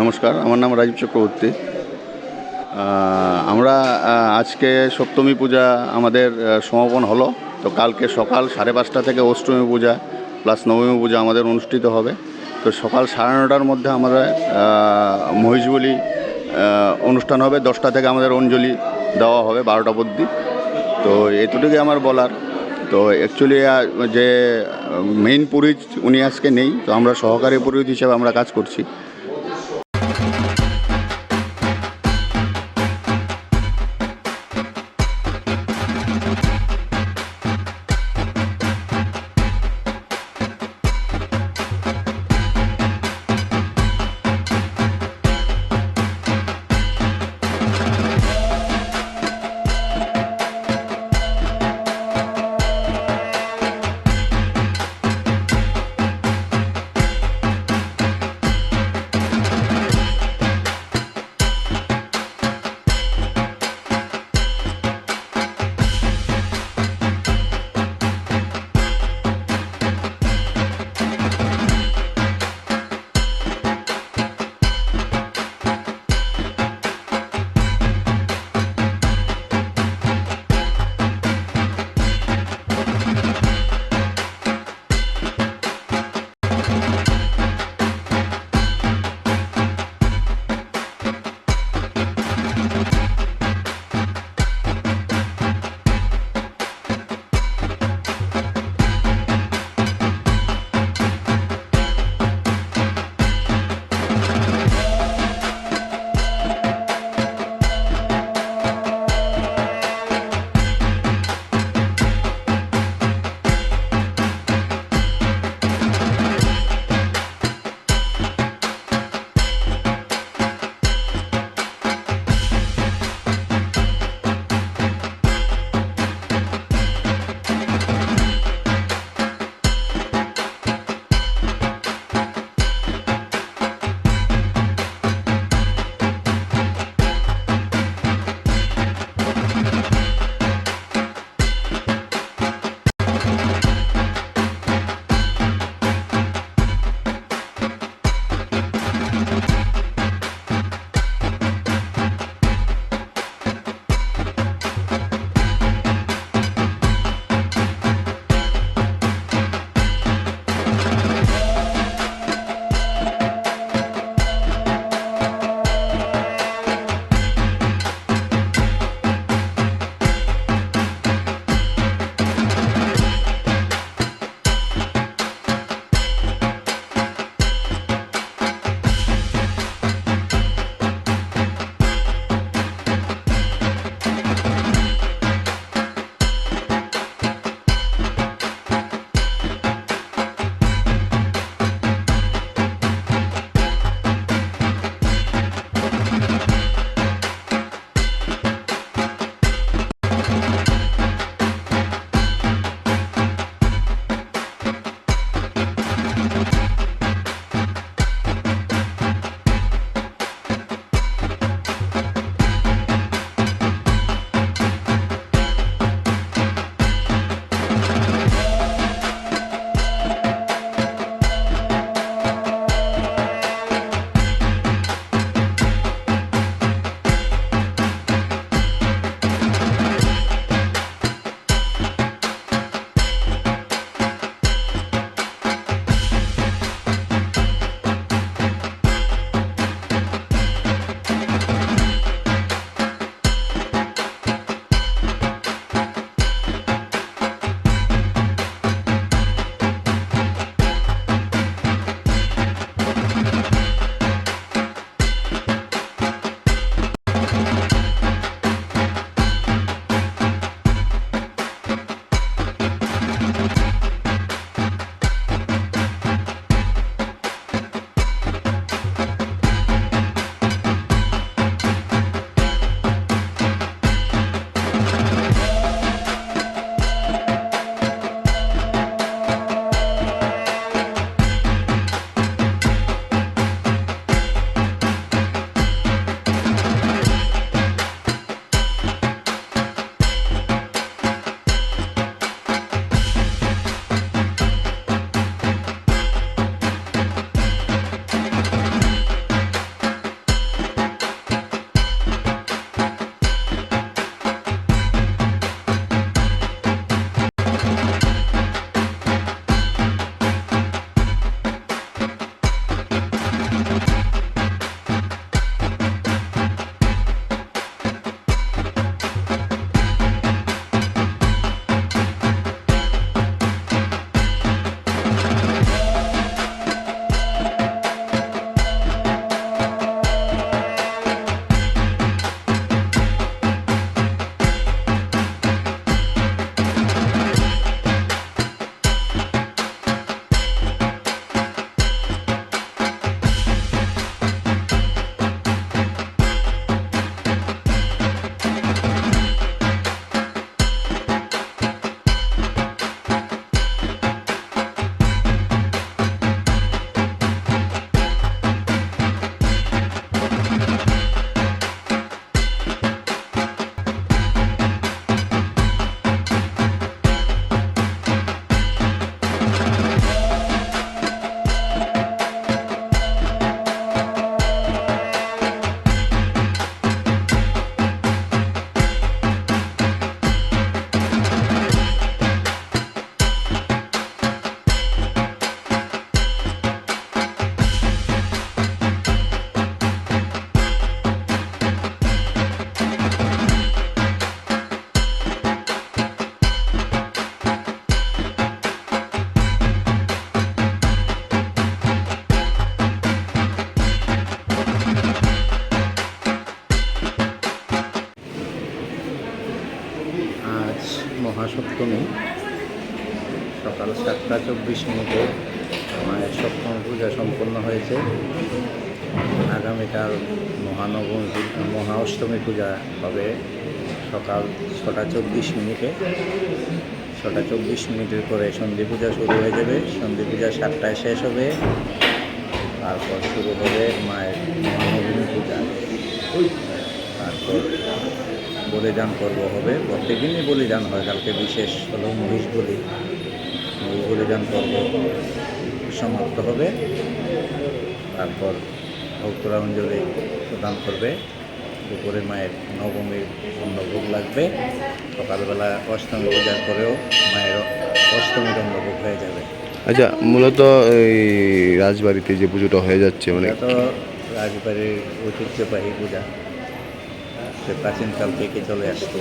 নমস্কার, আমার নাম রাজীব চক্রবর্তী। আমরা আজকে সপ্তমী পূজা আমাদের সমাপন হলো। তো কালকে সকাল 5:30 থেকে অষ্টমী পূজা প্লাস নবমী পূজা আমাদের অনুষ্ঠিত হবে। তো সকাল 9:30টার মধ্যে আমাদের মহিষবলি অনুষ্ঠান হবে। 10টা থেকে আমাদের অঞ্জলি দেওয়া হবে 12টা অবধি। তো এতটুকুই আমার বলার। তো অ্যাকচুয়ালি যে মেইন পুরোহিত উনি আজকে নেই, তো আমরা সহকারী পুরোহিত হিসেবে আমরা কাজ করছি। সকাল 7:24 মায়ের সপ্তম পূজা সম্পন্ন হয়েছে। আগামীকাল মহা অষ্টমী পূজা হবে সকাল 6:24। 6:24 পরে সন্ধি পূজা শুরু হয়ে যাবে। সন্ধি পূজা 7টায় শেষ হবে। তারপর শুরু হবে মায়ের মহানবমী পূজা। তারপর বলিদান পর্ব হবে। প্রত্যেকদিনই বলিদান হয়, কালকে বিশেষ হলো মহিষ বলিদান পর্ব সমাপ্ত হবে। তারপর ভক্তরা অঞ্জলি প্রদান করবে। দুপুরে মায়ের নবমীর অন্নভোগ লাগবে। সকালবেলা অষ্টমী পূজার পরেও মায়ের অষ্টমীর অন্নভোগ হয়ে যাবে। আচ্ছা, মূলত এই রাজবাড়িতে যে পুজোটা হয়ে যাচ্ছে মানে এটা তো রাজবাড়ির ঐতিহ্যবাহী পূজা, সে প্রাচীনকাল থেকে চলে আসছে।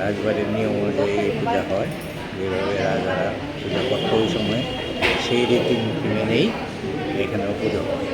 রাজবাড়ির নিয়ম অনুযায়ী এই পূজা হয়, যেভাবে রাজারা পূজা করতে ওই সময় সেই রীতিনীতি মেনেই এখানেও পুজো হয়।